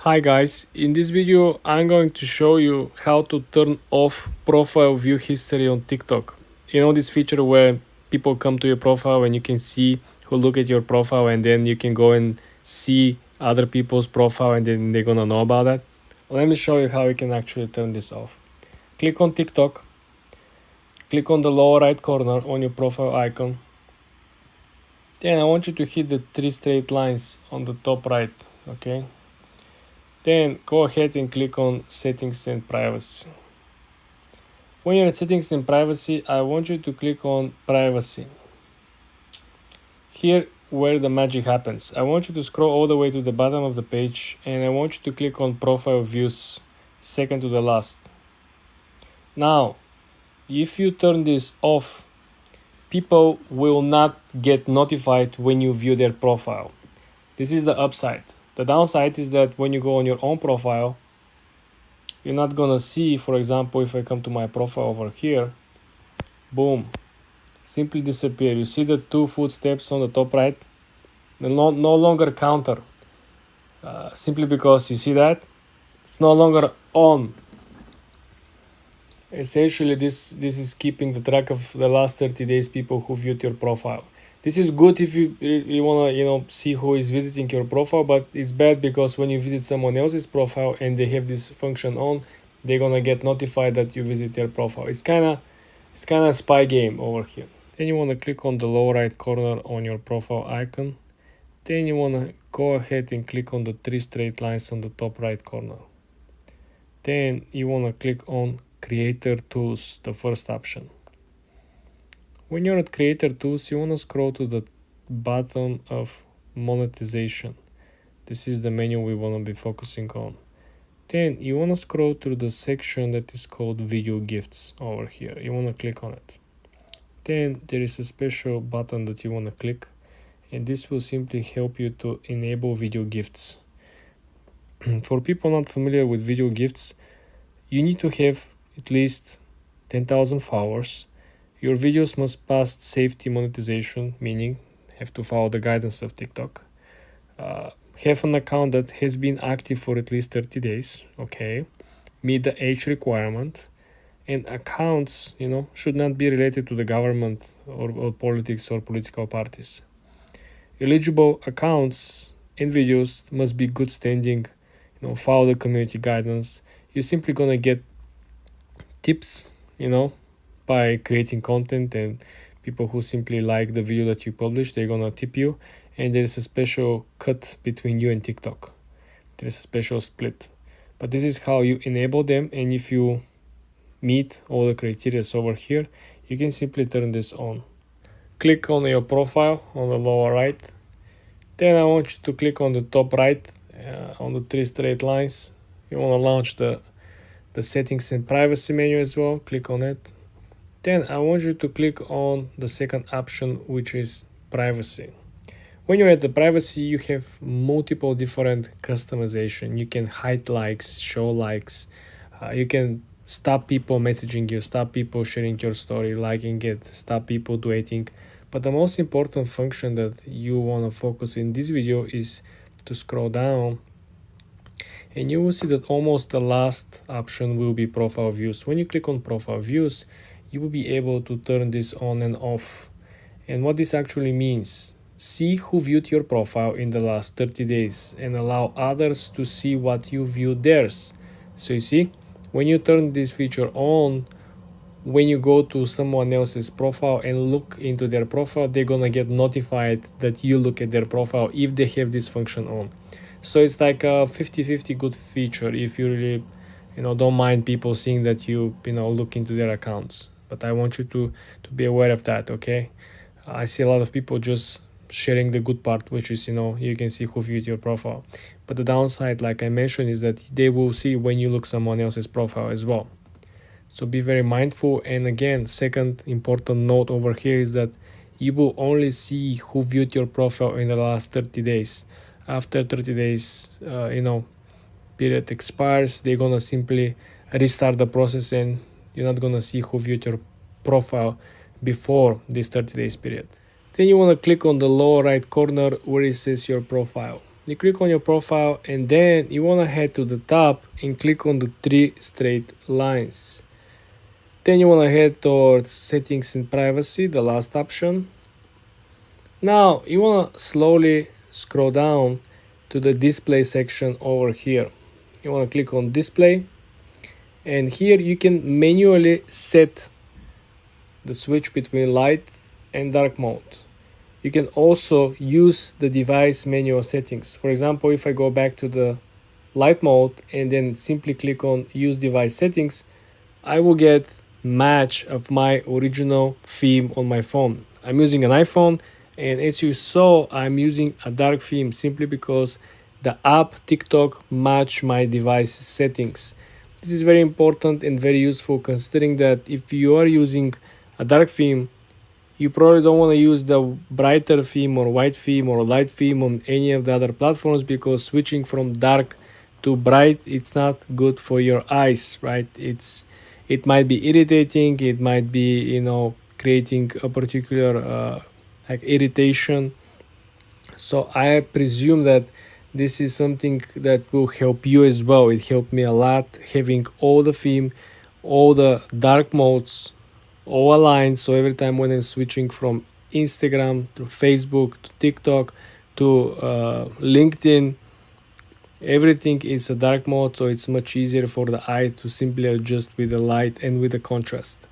Hi guys, in this video I'm going to show you how to turn off profile view history on TikTok. You know this feature where people come to your profile and you can see who look at your profile and then you can go and see other people's profile and then they're gonna know about that. Let me show you how you can actually turn this off. Click on TikTok, click on the lower right corner on your profile icon. Then I want you to hit the three straight lines on the top right, okay? Then go ahead and click on settings and privacy. When you're at settings and privacy, I want you to click on privacy. Here where the magic happens. I want you to scroll all the way to the bottom of the page and I want you to click on profile views, second to the last. Now, if you turn this off, people will not get notified when you view their profile. This is the upside. The downside is that when you go on your own profile, you're not gonna see, for example, if I come to my profile over here, boom, simply disappear. You see the two footsteps on the top right? They no longer counter. Simply because you see that it's no longer on. Essentially, this is keeping the track of the last 30 days people who viewed your profile. This is good if you wanna see who is visiting your profile, but it's bad because when you visit someone else's profile and they have this function on, they're gonna get notified that you visit their profile. It's kinda a spy game over here. Then you wanna click on the lower right corner on your profile icon. Then you wanna go ahead and click on the three straight lines on the top right corner. Then you wanna click on Creator Tools, the first option. When you're at Creator Tools, you want to scroll to the bottom of monetization. This is the menu we want to be focusing on. Then you want to scroll through the section that is called Video Gifts over here. You want to click on it. Then there is a special button that you want to click, and this will simply help you to enable video gifts. For people not familiar with video gifts, you need to have at least 10,000 followers. Your videos must pass safety monetization, meaning have to follow the guidance of TikTok. Have an account that has been active for at least 30 days, okay? Meet the age requirement. And accounts, should not be related to the government or politics or political parties. Eligible accounts and videos must be good standing, follow the community guidance. You're simply gonna get tips, by creating content, and people who simply like the video that you publish, they're gonna tip you, and there's a special cut between you and TikTok. There's a special split. But this is how you enable them, and if you meet all the criteria over here, you can simply turn this on. Click on your profile on the lower right. Then I want you to click on the top right on the three straight lines. You want to launch the settings and privacy menu as well. Click on it. Then I want you to click on the second option, which is privacy. When you're at the privacy, you have multiple different customization. You can hide likes, show likes. You can stop people messaging you, stop people sharing your story, liking it, stop people tweeting. But the most important function that you want to focus in this video is to scroll down, and you will see that almost the last option will be profile views. When you click on profile views, you will be able to turn this on and off. And what this actually means, see who viewed your profile in the last 30 days and allow others to see what you viewed theirs. So you see, when you turn this feature on, when you go to someone else's profile and look into their profile, they're gonna get notified that you look at their profile if they have this function on. So it's like a 50-50 good feature if you really don't mind people seeing that you look into their accounts. But I want you to be aware of that, okay? I see a lot of people just sharing the good part, which is you can see who viewed your profile. But the downside, like I mentioned, is that they will see when you look someone else's profile as well. So be very mindful. And again, second important note over here is that you will only see who viewed your profile in the last 30 days. After 30 days, period expires, they're gonna simply restart the process and you're not gonna see who viewed your profile before this 30 days period. Then you want to click on the lower right corner where it says your profile. you click on your profile, and then you want to head to the top and click on the 3 straight lines. Then you want to head towards settings and privacy, the last option. Now you want to slowly scroll down to the display section over here. You want to click on display, and here you can manually set the switch between light and dark mode. You can also use the device manual settings. For example, if I go back to the light mode and then simply click on use device settings, I will get match of my original theme on my phone. I'm using an iPhone, and as you saw, I'm using a dark theme simply because the app TikTok match my device settings. This is very important and very useful, considering that if you are using a dark theme, you probably don't want to use the brighter theme or white theme or light theme on any of the other platforms, because switching from dark to bright, it's not good for your eyes, right? It might be irritating, it might be creating a particular like irritation. So I presume that this is something that will help you as well. It helped me a lot having all the theme, all the dark modes all aligned. So every time when I'm switching from Instagram to Facebook to TikTok to LinkedIn, everything is a dark mode, so it's much easier for the eye to simply adjust with the light and with the contrast.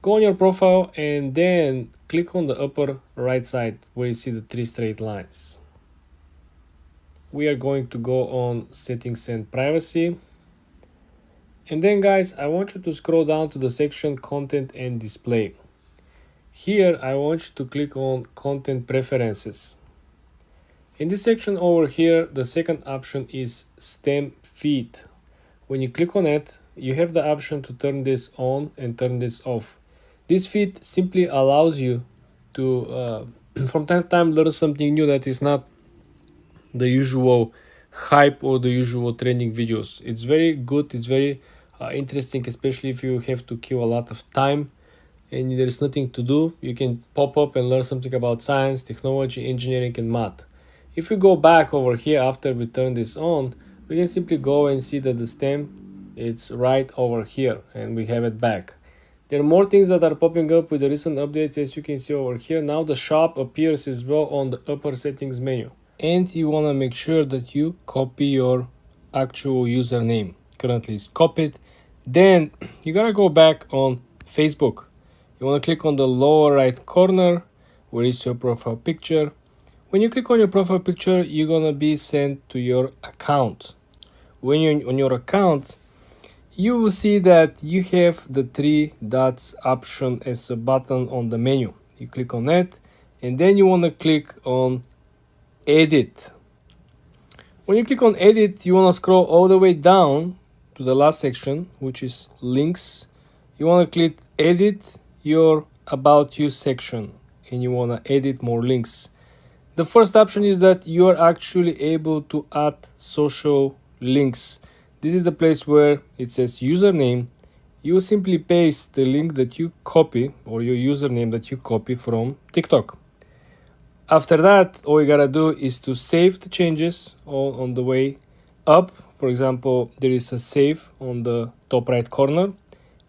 Go on your profile and then click on the upper right side where you see the 3 straight lines. We are going to go on settings and privacy. And then guys, I want you to scroll down to the section content and display. Here I want you to click on content preferences. In this section over here, the second option is stem feed. When you click on it, you have the option to turn this on and turn this off. This feed simply allows you to from time to time learn something new that is not the usual hype or the usual trending videos. It's very good, it's very interesting, especially if you have to kill a lot of time and there's nothing to do. You can pop up and learn something about science, technology, engineering, and math. If we go back over here after we turn this on, we can simply go and see that the stem, it's right over here, and we have it back. There are more things that are popping up with the recent updates, as you can see over here. Now the shop appears as well on the upper settings menu. And you want to make sure that you copy your actual username. Currently it's copied. Then you gotta go back on Facebook. You want to click on the lower right corner where is your profile picture. When you click on your profile picture, you're gonna be sent to your account. When you're on your account, you will see that you have the 3 dots option as a button on the menu. You click on it, and then you want to click on edit. When you click on edit, you want to scroll all the way down to the last section, which is links. You want to click edit your about you section, and you want to edit more links. The first option is that you are actually able to add social links. This is the place where it says username. You simply paste the link that you copy, or your username that you copy from TikTok. After that, all you gotta do is to save the changes on the way up. For example, there is a save on the top right corner,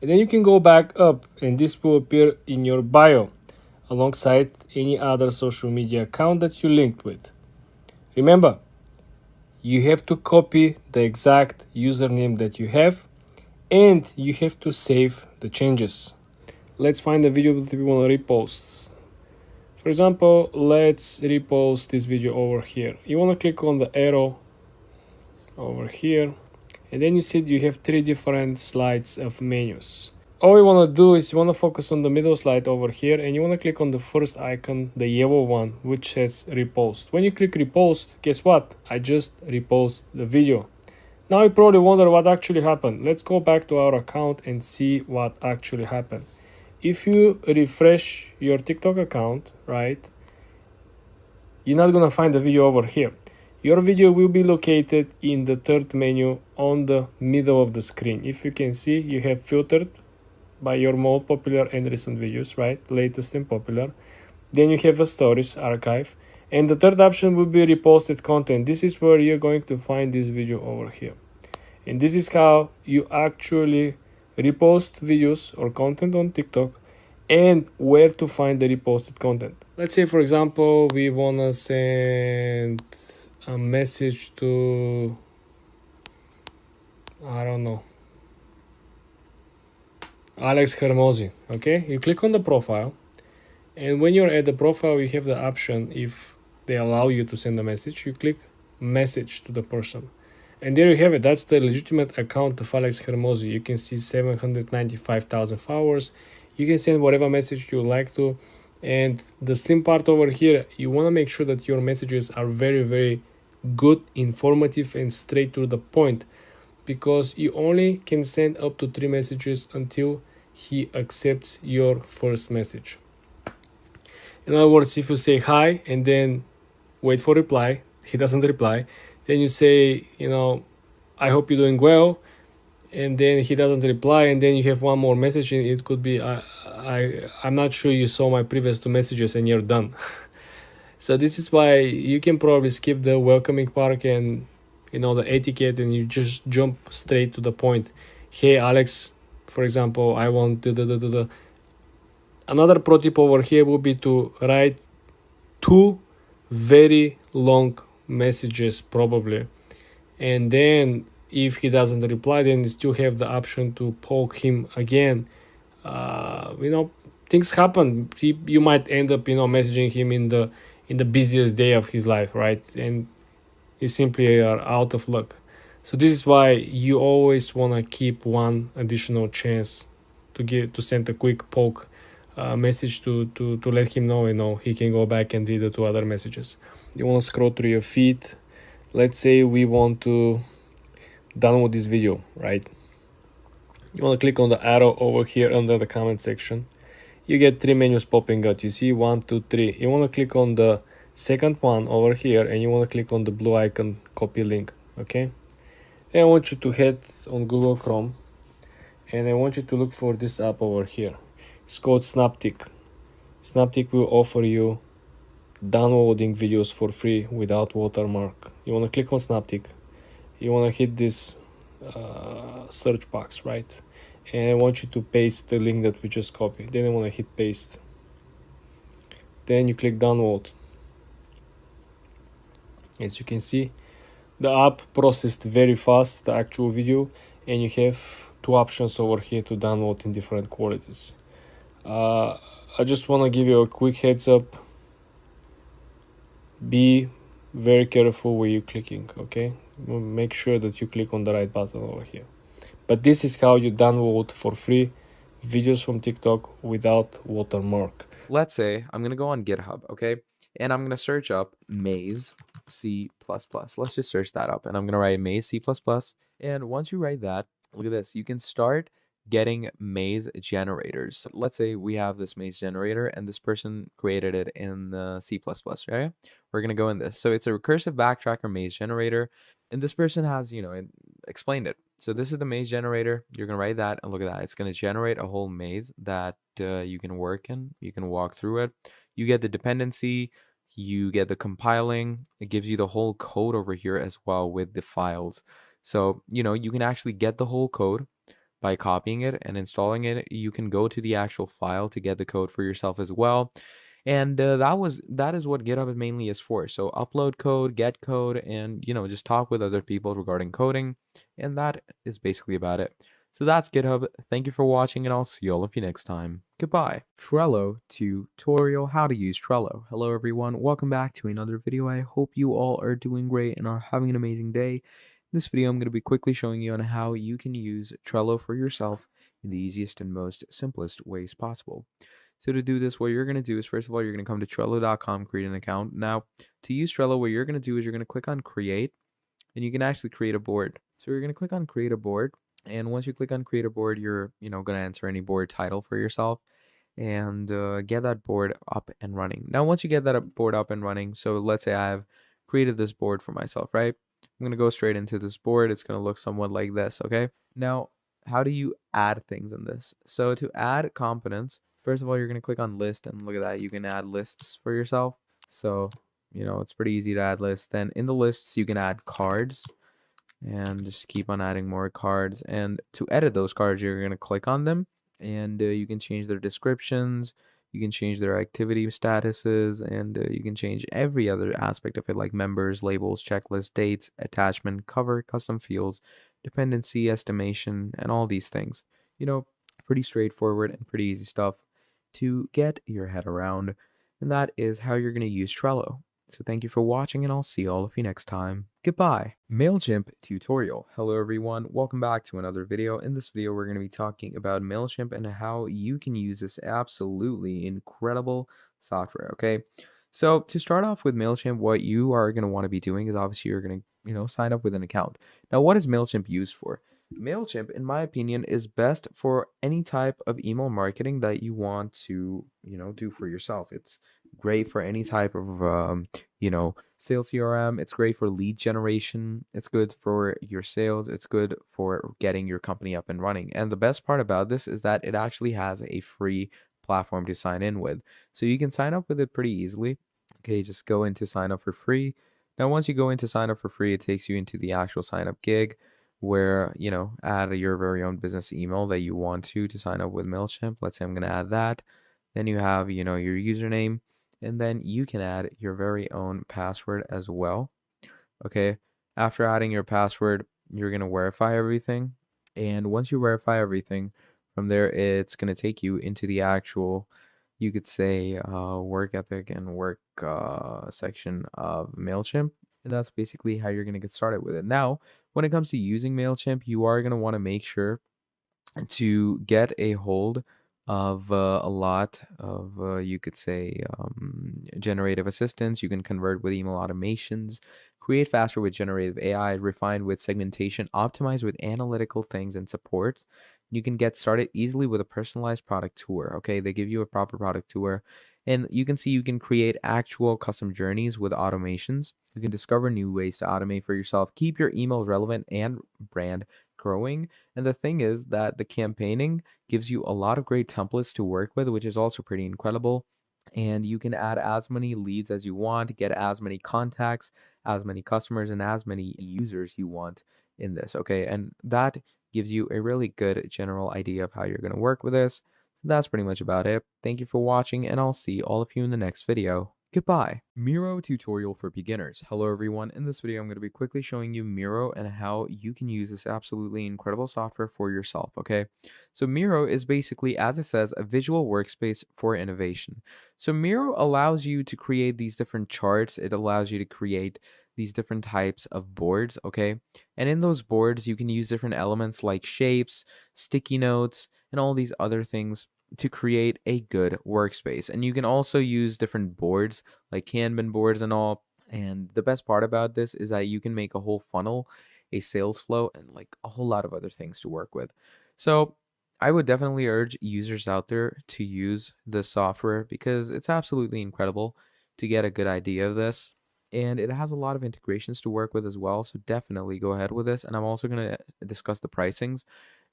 and then you can go back up, and this will appear in your bio alongside any other social media account that you linked with. Remember, you have to copy the exact username that you have, and you have to save the changes. Let's find the video that we want to repost. For example, let's repost this video over here. You want to click on the arrow over here, and then you see you have 3 different slides of menus. All you want to do is you want to focus on the middle slide over here, and you want to click on the first icon, the yellow one, which says repost. When you click repost, guess what? I just repost the video. Now you probably wonder what actually happened. Let's go back to our account and see what actually happened. If you refresh your TikTok account, right, you're not going to find the video over here. Your video will be located in the third menu on the middle of the screen. If you can see, you have filtered by your more popular and recent videos, right? Latest and popular. Then you have a stories archive. And the third option would be reposted content. This is where you're going to find this video over here. And this is how you actually repost videos or content on TikTok and where to find the reposted content. Let's say, for example, we want to send a message to, I don't know, Alex Hermosi. Okay, you click on the profile, and when you're at the profile, you have the option, if they allow you to send a message, you click message to the person. And there you have it. That's the legitimate account of Alex Hermosi. You can see 795,000 followers. You can send whatever message you like to. And the slim part over here, you want to make sure that your messages are very, very good, informative, and straight to the point, because you only can send up to 3 messages until he accepts your first message. In other words, if you say hi and then wait for reply, he doesn't reply, then you say, I hope you're doing well, and then he doesn't reply, and then you have one more message, and it could be, I'm not sure you saw my previous 2 messages, and you're done. So this is why you can probably skip the welcoming part and the etiquette, and you just jump straight to the point. Hey Alex, for example, I want to. Another pro tip over here would be to write 2 very long messages probably, and then if he doesn't reply, then you still have the option to poke him again. Things happen. You might end up messaging him in the busiest day of his life, right? And you simply are out of luck. So this is why you always want to keep one additional chance to send a quick poke message to let him know he can go back and read the 2 other messages. You want to scroll through your feed. Let's say we want to download this video, right? You want to click on the arrow over here under the comment section. You get 3 menus popping out. You see 1, 2, 3. You want to click on the second one over here, and you want to click on the blue icon, copy link. Okay, and I want you to head on Google Chrome, and I want you to look for this app over here. It's called Snaptic. Snaptic will offer you downloading videos for free without watermark. You want to click on Snaptic. You want to hit this search box, right? And I want you to paste the link that we just copied. Then I want to hit paste. Then you click download. As you can see, the app processed very fast the actual video, and you have 2 options over here to download in different qualities. I just want to give you a quick heads up. Be very careful where you're clicking, okay? Make sure that you click on the right button over here. But this is how you download for free videos from TikTok without watermark. Let's say I'm going to go on GitHub, okay? And I'm going to search up Maze C++. Let's just search that up, and I'm going to write Maze C++. And once you write that, look at this. You can start getting maze generators. Let's say we have this maze generator, and this person created it in C++, right? We're going to go in this. So it's a recursive backtracker maze generator, and this person has, explained it. So this is the maze generator. You're going to write that, and look at that. It's going to generate a whole maze that you can work in. You can walk through it. You get the dependency. You get the compiling. It gives you the whole code over here as well with the files. So, you can actually get the whole code by copying it and installing it. You can go to the actual file to get the code for yourself as well. And that is what GitHub mainly is for. So upload code, get code, and just talk with other people regarding coding. And that is basically about it. So that's GitHub. Thank you for watching, and I'll see you all of you next time. Goodbye. Trello tutorial, how to use Trello. Hello everyone, welcome back to another video. I hope you all are doing great and are having an amazing day. In this video, I'm going to be quickly showing you on how you can use Trello for yourself in the easiest and most simplest ways possible. So to do this, what you're going to do is, first of all, you're going to come to Trello.com, create an account. Now, to use Trello, what you're going to do is you're going to click on Create, and you can actually create a board. So you're going to click on Create a Board, and once you click on Create a Board, you're going to enter any board title for yourself and get that board up and running. Now, once you get that board up and running, so let's say I've created this board for myself, right? I'm going to go straight into this board. It's going to look somewhat like this, okay? Now, how do you add things in this? So to add components, first of all, you're going to click on list, and look at that. You can add lists for yourself. So It's pretty easy to add lists. Then in the lists, you can add cards and just keep on adding more cards. And to edit those cards, you're going to click on them and you can change their descriptions. You can change their activity statuses and you can change every other aspect of it, like members, labels, checklist, dates, attachment, cover, custom fields, dependency, estimation, and all these things. You know, pretty straightforward and pretty easy stuff to get your head around. And that is how you're going to use Trello. So thank you for watching and I'll see all of you next time. Goodbye. MailChimp tutorial. Hello everyone, welcome back to another video. In this video we're going to be talking about MailChimp and how you can use this absolutely incredible software, okay? So to start off with MailChimp, what you are going to want to be doing is obviously you're going to, sign up with an account. Now what is MailChimp used for? MailChimp, in my opinion, is best for any type of email marketing that you want to, do for yourself. It's great for any type of sales CRM. It's great for lead generation. It's good for your sales. It's good for getting your company up and running. And the best part about this is that it actually has a free platform to sign in with. So you can sign up with it pretty easily. Okay, just go into sign up for free. Now, once you go into sign up for free, it takes you into the actual sign up gig where, add your very own business email that you want to sign up with MailChimp. Let's say I'm going to add that. Then you have, your username, and then you can add your very own password as well. Okay. After adding your password, you're going to verify everything. And once you verify everything, from there, it's going to take you into the actual, you could say, work ethic and work section of MailChimp. And that's basically how you're going to get started with it. Now, when it comes to using MailChimp, you are going to want to make sure to get a hold of a lot of, you could say, generative assistance. You can convert with email automations, create faster with generative AI, refine with segmentation, optimize with analytical things and support. You can get started easily with a personalized product tour. Okay, they give you a proper product tour. And you can see you can create actual custom journeys with automations. You can discover new ways to automate for yourself, keep your emails relevant and brand growing. And the thing is that the campaigning gives you a lot of great templates to work with, which is also pretty incredible. And you can add as many leads as you want, get as many contacts, as many customers, and as many users you want in this. Okay. And that gives you a really good general idea of how you're going to work with this. That's pretty much about it. Thank you for watching, and I'll see all of you in the next video. Goodbye. Miro tutorial for beginners. Hello everyone. In this video, I'm going to be quickly showing you Miro and how you can use this absolutely incredible software for yourself, okay? So Miro is basically, as it says, a visual workspace for innovation. So Miro allows you to create these different charts. It allows you to create these different types of boards, okay? And in those boards, you can use different elements like shapes, sticky notes, and all these other things to create a good workspace. And you can also use different boards like Kanban boards and all. And the best part about this is that you can make a whole funnel, a sales flow, and like a whole lot of other things to work with. So I would definitely urge users out there to use this software because it's absolutely incredible to get a good idea of this. And it has a lot of integrations to work with as well. So definitely go ahead with this. And I'm also going to discuss the pricings.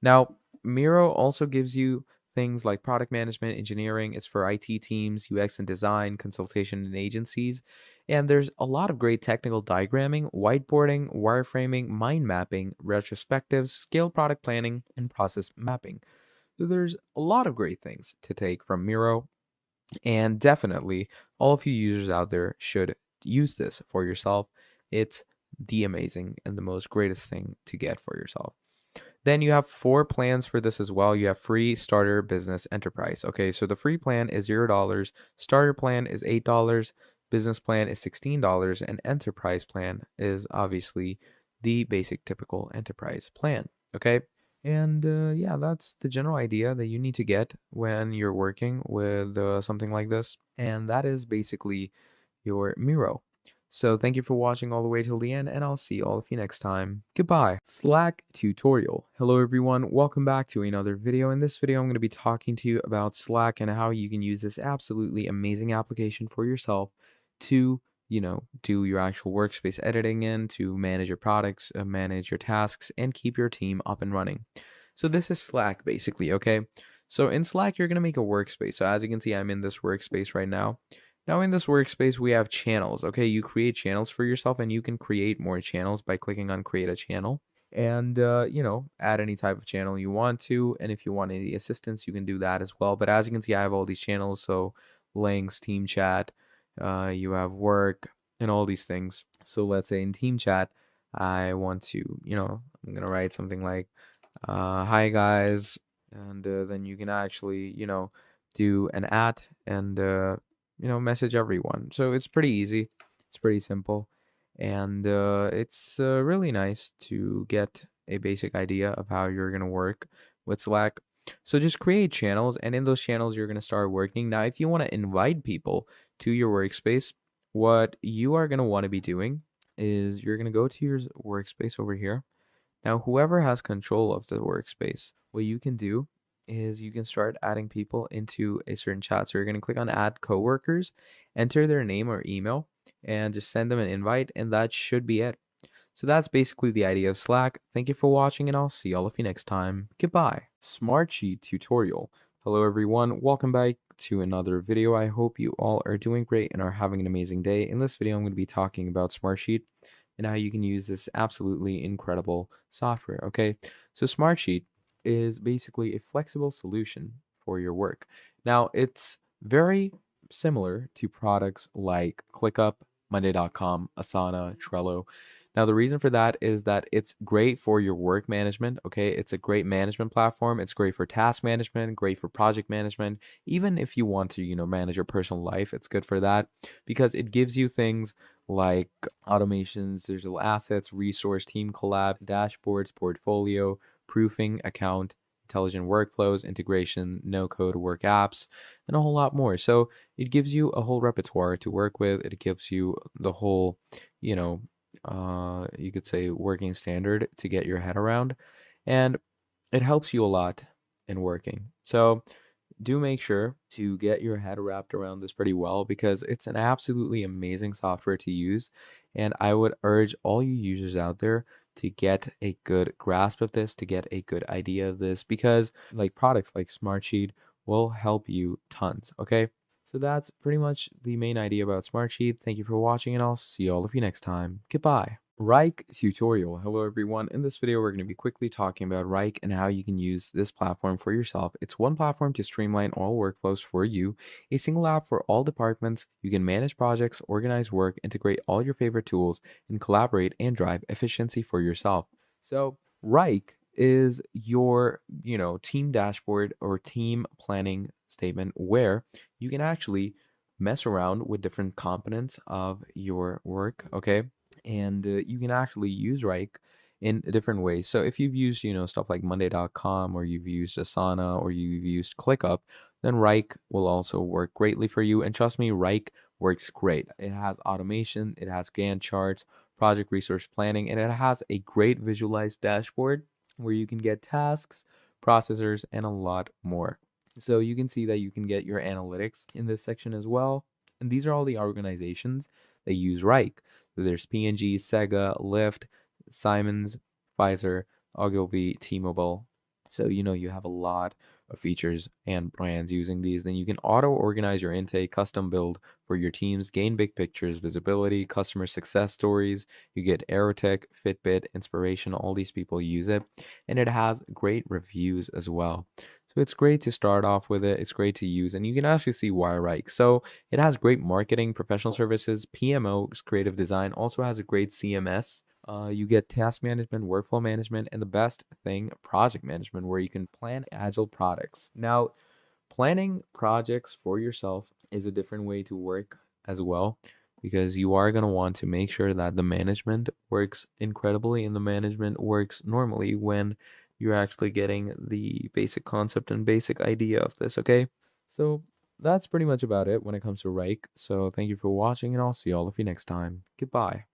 Now, Miro also gives you things like product management, engineering. It's for IT teams, UX and design, consultation and agencies. And there's a lot of great technical diagramming, whiteboarding, wireframing, mind mapping, retrospectives, scale product planning, and process mapping. So there's a lot of great things to take from Miro. And definitely, all of you users out there should use this for yourself. It's the amazing and the most greatest thing to get for yourself. Then you have 4 plans for this as well. You have free, starter, business, enterprise. Okay, so the free plan is $0, starter plan is $8, business plan is $16, and enterprise plan is obviously the basic typical enterprise plan. Okay, and yeah, that's the general idea that you need to get when you're working with something like this. And that is basically your Miro. So thank you for watching all the way till the end, and I'll see all of you next time. Goodbye. Slack tutorial. Hello everyone, welcome back to another video. In this video, I'm going to be talking to you about Slack and how you can use this absolutely amazing application for yourself to, do your actual workspace editing in, to manage your products, manage your tasks, and keep your team up and running. So this is Slack basically, okay? So in Slack, you're going to make a workspace. So as you can see, I'm in this workspace right now. Now in this workspace, we have channels. Okay, you create channels for yourself, and you can create more channels by clicking on create a channel. And add any type of channel you want to. And if you want any assistance, you can do that as well. But as you can see, I have all these channels. So links, team chat, you have work, and all these things. So let's say in team chat, I want to, I'm gonna write something like, hi guys, and then you can actually, do an at and message everyone. So it's pretty easy, it's pretty simple, and it's really nice to get a basic idea of how you're gonna work with Slack. So just create channels, and in those channels you're gonna start working. Now if you want to invite people to your workspace, what you are gonna want to be doing is you're gonna go to your workspace over here. Now, whoever has control of the workspace, what you can do is you can start adding people into a certain chat. So you're going to click on add coworkers, enter their name or email, and just send them an invite, and that should be it. So that's basically the idea of Slack. Thank you for watching, and I'll see all of you next time. Goodbye. Smartsheet tutorial. Hello everyone, welcome back to another video. I hope you all are doing great and are having an amazing day. In this video, I'm going to be talking about Smartsheet and how you can use this absolutely incredible software. Okay, so Smartsheet is basically a flexible solution for your work. Now, it's very similar to products like ClickUp, Monday.com, Asana, Trello. Now, the reason for that is that it's great for your work management. Okay, it's a great management platform. It's great for task management, great for project management. Even if you want to, manage your personal life, it's good for that because it gives you things like automations, digital assets, resource, team collab, dashboards, portfolio, proofing, account, intelligent workflows, integration, no code work apps, and a whole lot more. So it gives you a whole repertoire to work with. It gives you the whole, you know, you could say working standard to get your head around. And it helps you a lot in working. So do make sure to get your head wrapped around this pretty well because it's an absolutely amazing software to use. And I would urge all you users out there to get a good grasp of this, to get a good idea of this, because like products like Smartsheet will help you tons. Okay. So that's pretty much the main idea about Smartsheet. Thank you for watching, and I'll see all of you next time. Goodbye. Rike tutorial. Hello everyone. In this video, we're going to be quickly talking about Rike and how you can use this platform for yourself. It's one platform to streamline all workflows for you, a single app for all departments. You can manage projects, organize work, integrate all your favorite tools, and collaborate and drive efficiency for yourself. So Rike is your, team dashboard or team planning statement where you can actually mess around with different components of your work, okay? And you can actually use Rike in different ways. So if you've used, stuff like Monday.com, or you've used Asana, or you've used ClickUp, then Rike will also work greatly for you. And trust me, Rike works great. It has automation, it has Gantt charts, project resource planning, and it has a great visualized dashboard where you can get tasks, processors, and a lot more. So you can see that you can get your analytics in this section as well. And these are all the organizations that use Rike. So there's P&G, Sega, Lyft, Siemens, Pfizer, Ogilvy, T-Mobile. So you have a lot of features and brands using these. Then you can auto organize your intake, custom build for your teams, gain big pictures, visibility, customer success stories. You get Aerotech, Fitbit, Inspiration. All these people use it, and it has great reviews as well. So it's great to start off with it. It's great to use, and you can actually see why Rike. So it has great marketing, professional services, PMOs, creative design. Also has a great CMS. You get task management, workflow management, and the best thing, project management, where you can plan agile products. Now, planning projects for yourself is a different way to work as well, because you are going to want to make sure that the management works incredibly and the management works normally when you're actually getting the basic concept and basic idea of this, okay? So that's pretty much about it when it comes to Rike. So thank you for watching, and I'll see all of you next time. Goodbye.